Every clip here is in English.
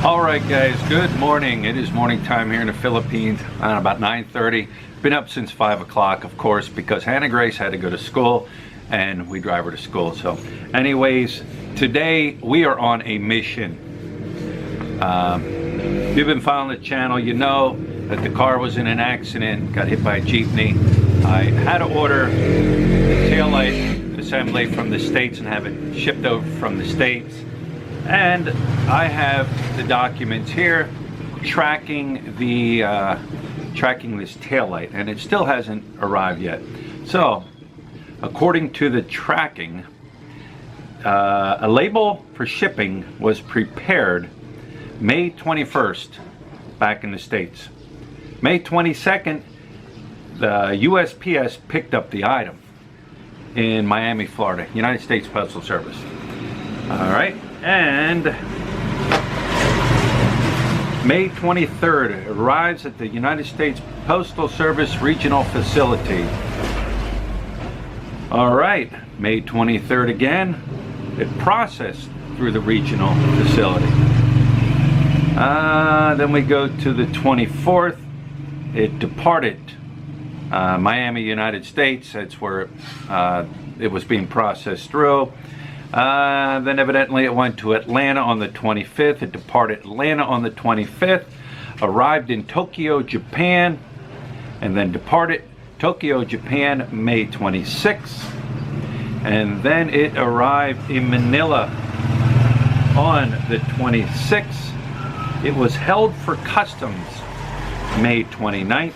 Alright guys, good morning. It is morning time here in the Philippines, about 9:30. Been up since 5 o'clock, of course, because Hannah Grace had to go to school and we drive her to school. So anyways, today we are on a mission. If you've been following the channel, you know that the car was in an accident, got hit by a jeepney. I had to order the taillight assembly from the States and have it shipped over from the States. And I have the documents here tracking the tracking this taillight, and it still hasn't arrived yet. So, according to the tracking, a label for shipping was prepared May 21st back in the States. May 22nd, the USPS picked up the item in Miami, Florida, United States Postal Service. All right. And May 23rd, it arrives at the United States Postal Service Regional Facility. All right, May 23rd again, it processed through the regional facility. Then we go to the 24th, it departed Miami, United States. That's where it was being processed through. Then evidently it went to Atlanta on the 25th. It departed Atlanta on the 25th, arrived in Tokyo, Japan, and then departed Tokyo, Japan, May 26th. And then it arrived in Manila on the 26th. It was held for customs May 29th.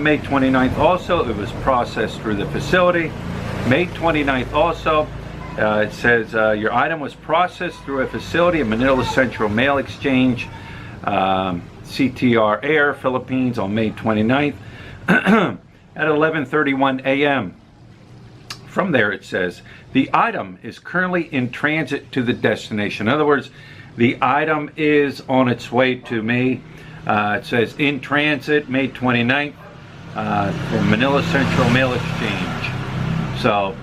May 29th also, it was processed through the facility. May 29th also, it says your item was processed through a facility in Manila Central Mail Exchange, CTR Air, Philippines on May 29th at 11:31 a.m. From there it says, the item is currently in transit to the destination. In other words, the item is on its way to me. It says in transit, May 29th, from Manila Central Mail Exchange. So,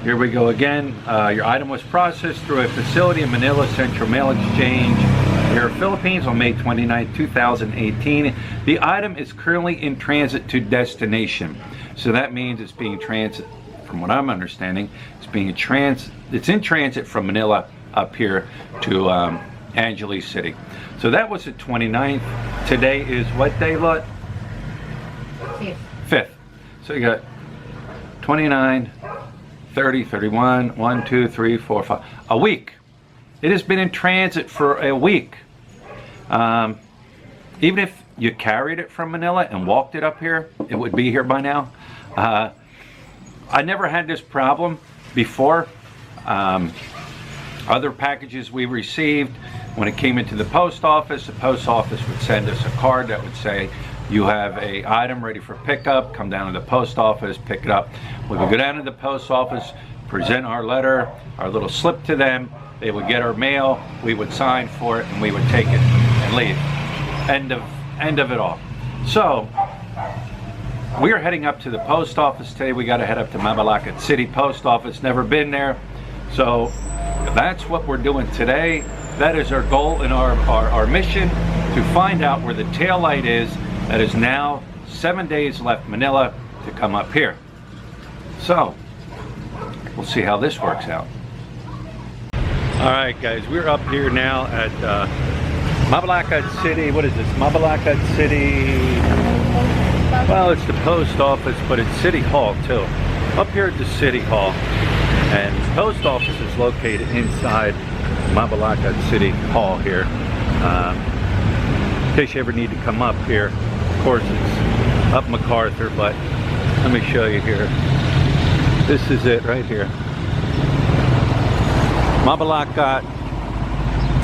here we go again. Your item was processed through a facility in Manila Central Mail Exchange here in Philippines on May 29, 2018. The item is currently in transit to destination. So that means it's being transit, from what I'm understanding, it's in transit from Manila up here to Angeles City. So that was the 29th. Today is what day, Lot? 5th. So you got 29, 30, 31, 1, 2, 3, 4, 5. A week. It has been in transit for a week. Even if you carried it from Manila and walked it up here, it would be here by now. I never had this problem before. Other packages we received, when it came into the post office would send us a card that would say, you have a item ready for pickup, come down to the post office, pick it up. We would go down to the post office, present our letter, our little slip to them. They would get our mail, we would sign for it, and we would take it and leave. End of it all. So, we are heading up to the post office today. We got to head up to Mabalacat City Post Office. Never been there. So, that's what we're doing today. That is our goal and our mission, to find out where the tail light is. That is now 7 days left Manila to come up here. So, we'll see how this works out. Alright guys, we're up here now at Mabalacat City. What is this? Mabalacat City. Well, it's the post office, but it's City Hall too. Up here at the City Hall. And the post office is located inside Mabalacat City Hall here. In case you ever need to come up here. Of course, it's up MacArthur, but let me show you here. This is it right here. Mabalacat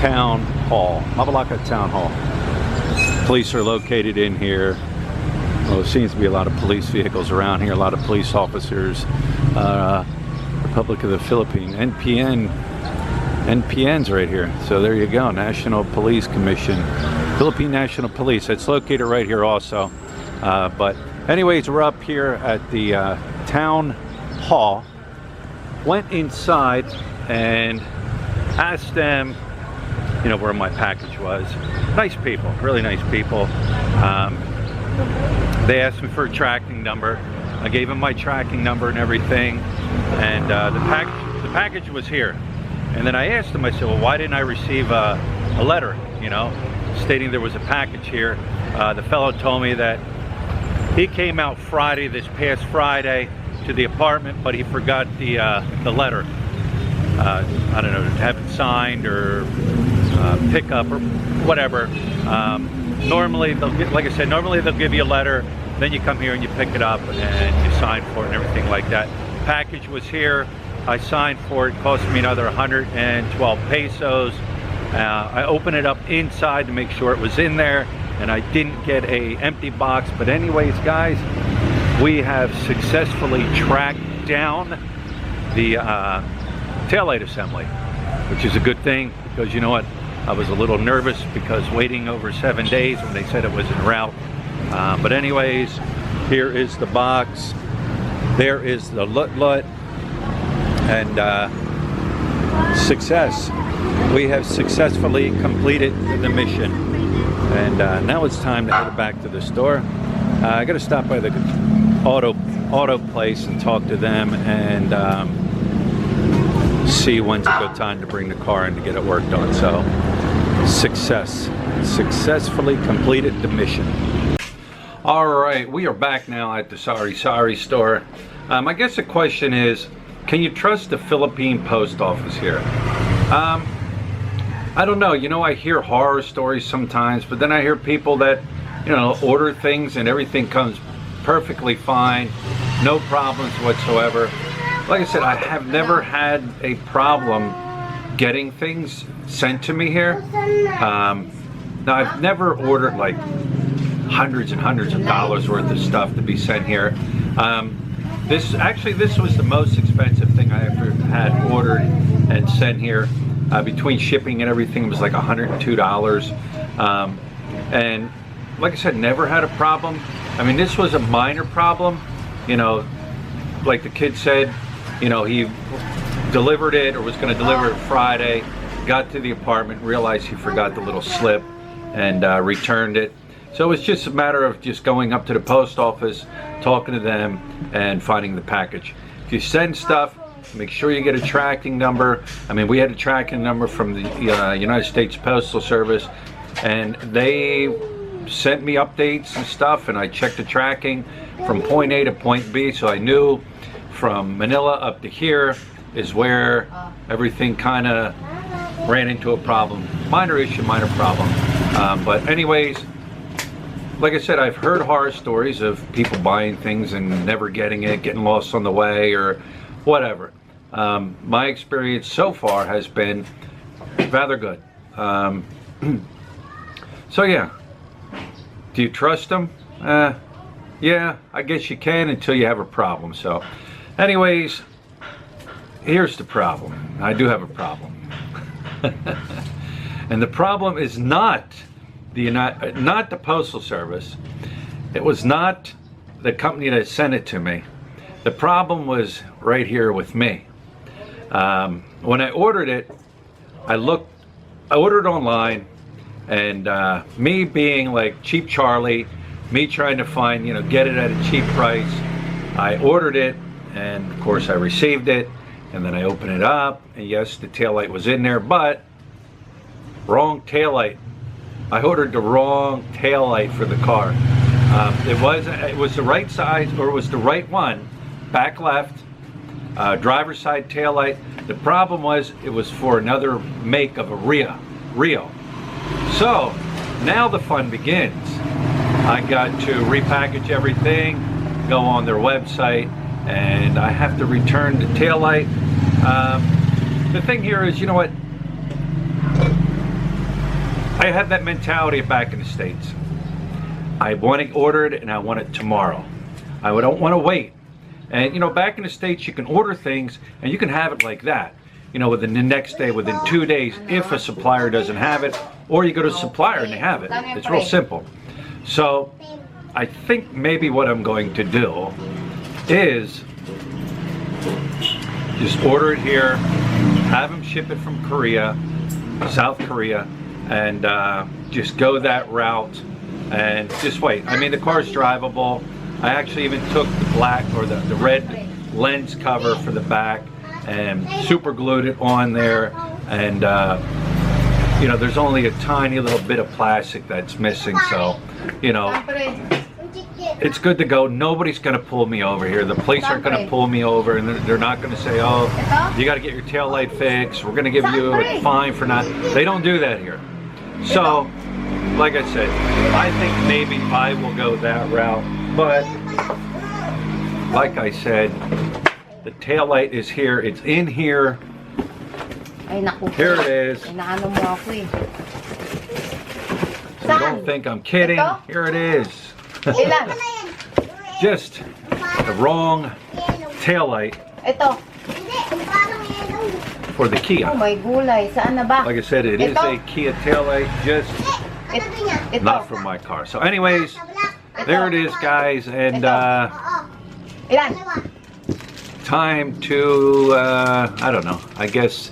Town Hall. Mabalacat Town Hall. Police are located in here. Well, it seems to be a lot of police vehicles around here, a lot of police officers. Republic of the Philippines, NPN's right here. So there you go, National Police Commission. Philippine National Police. It's located right here also. But anyways, we're up here at the town hall. Went inside and asked them, you know, where my package was. Nice people, really nice people. They asked me for a tracking number. I gave them my tracking number and everything, and the package was here. And then I asked them, I said, well, why didn't I receive a letter, you know, stating there was a package here? The fellow told me that he came out Friday, this past Friday, to the apartment, but he forgot the letter. I don't know, to have it signed or pick up or whatever. Normally, they'll get, like I said, normally they'll give you a letter, then you come here and you pick it up and you sign for it and everything like that. Package was here. I signed for it. Cost me another 112 pesos. I opened it up inside to make sure it was in there, and I didn't get a empty box. But anyways, guys, we have successfully tracked down the taillight assembly, which is a good thing, because you know what, I was a little nervous because waiting over 7 days when they said it was en route. But anyways, here is the box, there is the lut, and success. We have successfully completed the mission, and now it's time to head back to the store. I got to stop by the auto place and talk to them and see when's a good time to bring the car in to get it worked on. So successfully completed the mission. All right, we are back now at the Sari store. I guess the question is, can you trust the Philippine post office here? I don't know, you know, I hear horror stories sometimes, but then I hear people that, you know, order things and everything comes perfectly fine, no problems whatsoever. Like I said, I have never had a problem getting things sent to me here. Now, I've never ordered like hundreds and hundreds of dollars worth of stuff to be sent here. This was the most expensive thing I ever had ordered and sent here. Between shipping and everything, it was like $102. And like I said, never had a problem. I mean, this was a minor problem. You know, like the kid said, you know, he delivered it or was going to deliver it Friday, got to the apartment, realized he forgot the little slip, and returned it. So it was just a matter of just going up to the post office, talking to them, and finding the package. If you send stuff, make sure you get a tracking number. I mean, we had a tracking number from the United States Postal Service, and they sent me updates and stuff, and I checked the tracking from point A to point B, so I knew from Manila up to here is where everything kind of ran into a problem. Minor issue, minor problem. But anyways, like I said, I've heard horror stories of people buying things and never getting it, getting lost on the way or whatever. My experience so far has been rather good. So yeah, do you trust them? Yeah, I guess you can until you have a problem. So anyways, here's the problem. I do have a problem. And the problem is not the Postal Service. It was not the company that sent it to me. The problem was right here with me. When I ordered it, I ordered online, and me being like cheap Charlie, me trying to find, you know, get it at a cheap price, I ordered it, and of course I received it, and then I opened it up, and yes, the taillight was in there, but wrong taillight. I ordered the wrong taillight for the car. It was the right size, or it was the right one, back left, driver's side taillight. The problem was it was for another make of a Rio. So now the fun begins. I got to repackage everything, go on their website, and I have to return the taillight. The thing here is, you know what? I have that mentality back in the States. I want it ordered and I want it tomorrow. I don't want to wait. And you know, back in the States, you can order things and you can have it like that. You know, within the next day, within 2 days, if a supplier doesn't have it, or you go to a supplier and they have it. It's real simple. So I think maybe what I'm going to do is just order it here, have them ship it from Korea, South Korea, and just go that route and just wait. I mean, the car's drivable. I actually even took the black or the red lens cover for the back and super glued it on there, and you know, there's only a tiny little bit of plastic that's missing, so you know, it's good to go. Nobody's going to pull me over here. The police aren't going to pull me over, and they're not going to say, oh, you got to get your tail light fixed, we're going to give you a fine for not. They don't do that here. So like I said, I think maybe I will go that route, but like I said, the tail light is here. It's in here. Here it is. So you don't think I'm kidding. Here it is. Just the wrong tail light for the Kia. Like I said, it is a Kia tail light, just not for my car. So anyways, there it is, guys, and time to I don't know, I guess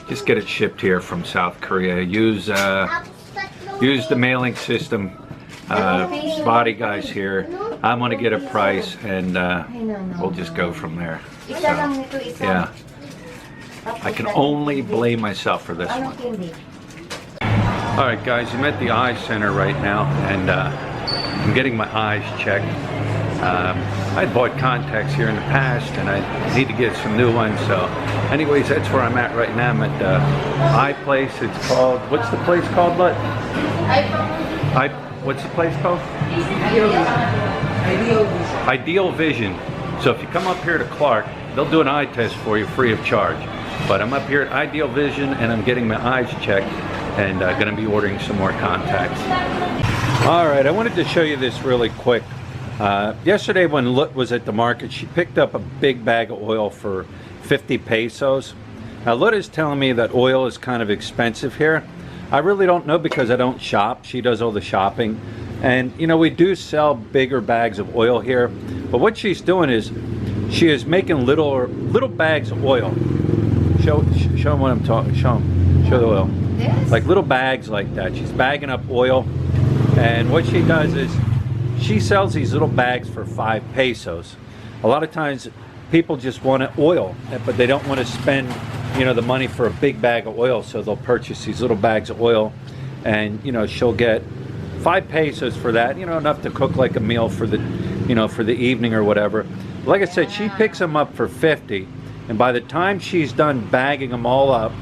just get it shipped here from South Korea. Use the mailing system. Spotty guys here. I'm gonna get a price, and we'll just go from there. So, yeah, I can only blame myself for this one. All right, guys, I'm at the eye center right now, and I'm getting my eyes checked. I bought contacts here in the past, and I need to get some new ones. So anyways, that's where I'm at right now. I'm at the eye place. It's called, what's the place called, Lut? What's the place called? Ideal Vision. So if you come up here to Clark, they'll do an eye test for you free of charge. But I'm up here at Ideal Vision, and I'm getting my eyes checked, and going to be ordering some more contacts. All right, I wanted to show you this really quick. Yesterday when Lut was at the market, she picked up a big bag of oil for 50 pesos. Now Lut is telling me that oil is kind of expensive here. I really don't know because I don't shop. She does all the shopping. And you know, we do sell bigger bags of oil here. But what she's doing is she is making little bags of oil. Show them what I'm talking. Show the oil. Yes. Like little bags like that. She's bagging up oil. And what she does is she sells these little bags for 5 pesos. A lot of times people just want oil, but they don't want to spend, you know, the money for a big bag of oil, so they'll purchase these little bags of oil, and you know, she'll get 5 pesos for that, you know, enough to cook like a meal for the, you know, for the evening or whatever. Like I said, she picks them up for 50, and by the time she's done bagging them all up,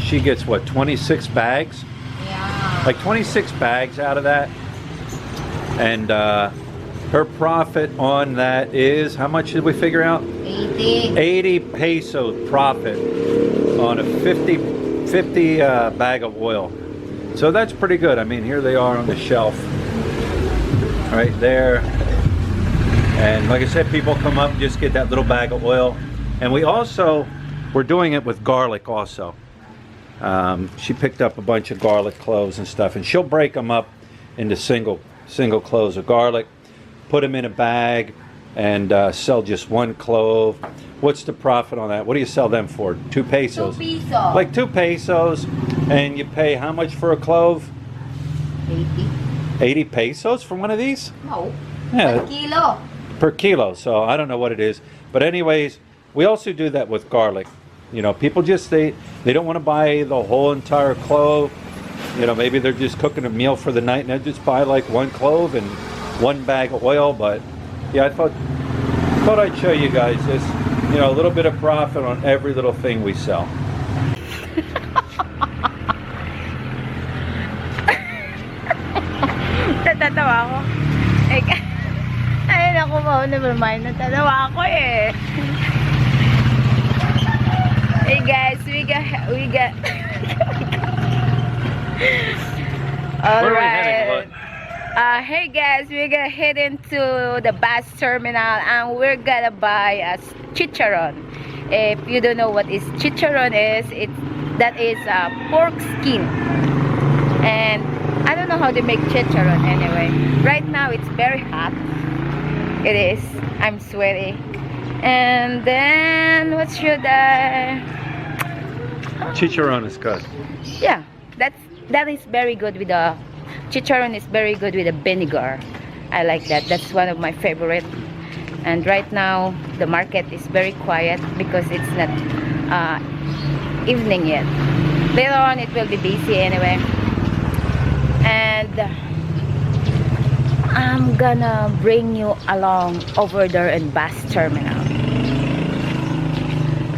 she gets what, 26 bags? Yeah. Like 26 bags out of that. And her profit on that is, how much did we figure out? 80 peso profit on a 50 bag of oil. So that's pretty good. I mean, here they are on the shelf right there. And like I said, people come up and just get that little bag of oil. And we're doing it with garlic also. She picked up a bunch of garlic cloves and stuff, and she'll break them up into single cloves of garlic, put them in a bag, and sell just 1 clove. What's the profit on that? What do you sell them for? 2 pesos. 2 pesos. Like 2 pesos, and you pay how much for a clove? 80 pesos for one of these? No. Yeah. Per kilo. Per kilo. So I don't know what it is, but anyways, we also do that with garlic. You know, people just they don't want to buy the whole entire clove. You know, maybe they're just cooking a meal for the night and they just buy like 1 clove and 1 bag of oil. But yeah, I thought I'd show you guys this. You know, a little bit of profit on every little thing we sell. Natatawa ako. Ay, naku mo, never mind. Natatawa ako eh. Hey guys, we got all right. Hey guys, we're gonna head into the bus terminal and we're gonna buy a chicharrón. If you don't know what is chicharrón that is pork skin. And I don't know how to make chicharrón anyway. Right now it's very hot. It is. I'm sweaty. And then what should I? Chicharrón is good. Yeah, that is very good with the chicharrón. Is very good with the vinegar. I like that. That's one of my favorite. And right now the market is very quiet because it's not evening yet. Later on it will be busy anyway. And I'm gonna bring you along over there in bus terminal.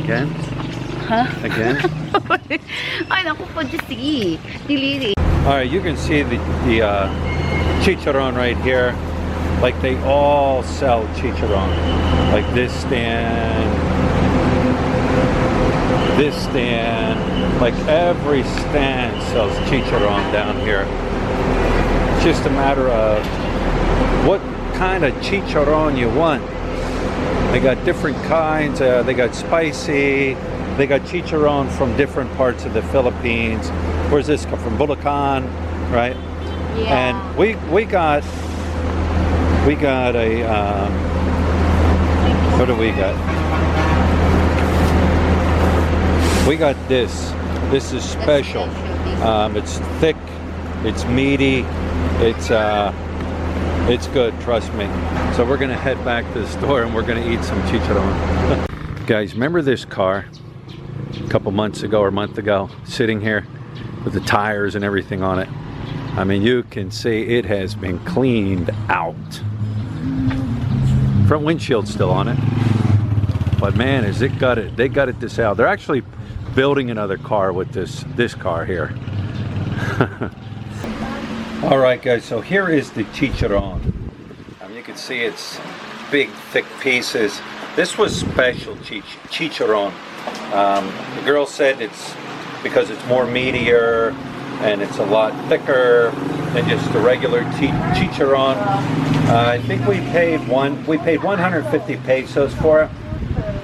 Again? Huh? Again? Ay, naku po, just sige. Diliri. Alright, you can see the chicharrón right here. Like they all sell chicharrón. Like this stand, like every stand sells chicharrón down here. It's just a matter of what kind of chicharrón you want. They got different kinds. They got spicy. They got chicharrón from different parts of the Philippines. Where's this come from? Bulacan, right? Yeah. And we got a what do we got? We got this. This is special. It's thick. It's meaty. It's good. Trust me. So we're gonna head back to the store and we're gonna eat some chicharrón. Guys, remember this car? A couple months ago or a month ago, sitting here with the tires and everything on it. I mean, you can see it has been cleaned out. Front windshield's still on it, but man, is it gutted. They gutted this out. They're actually building another car with this car here. All right, guys. So here is the chicharrón. You can see it's big, thick pieces. This was special chicharrón. The girl said it's because it's more meatier and it's a lot thicker than just the regular chicharrón. I think we paid 150 pesos for it,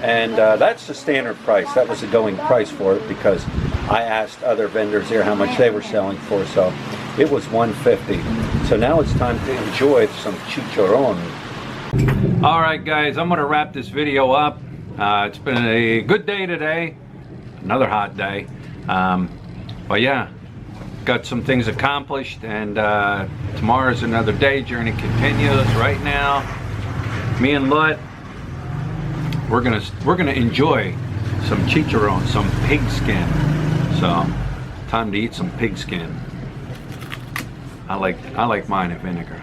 and that's the standard price. That was the going price for it because I asked other vendors here how much they were selling for, so it was 150. So now it's time to enjoy some chicharrón. All right, guys, I'm gonna wrap this video up. It's been a good day today, another hot day, but yeah, got some things accomplished, and tomorrow's another day. Journey continues. Right now, me and Lut, we're gonna enjoy some chicharrón, some pig skin. So time to eat some pig skin. I like mine in vinegar.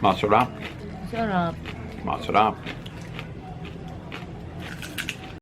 Masarap. Sarap. Masarap.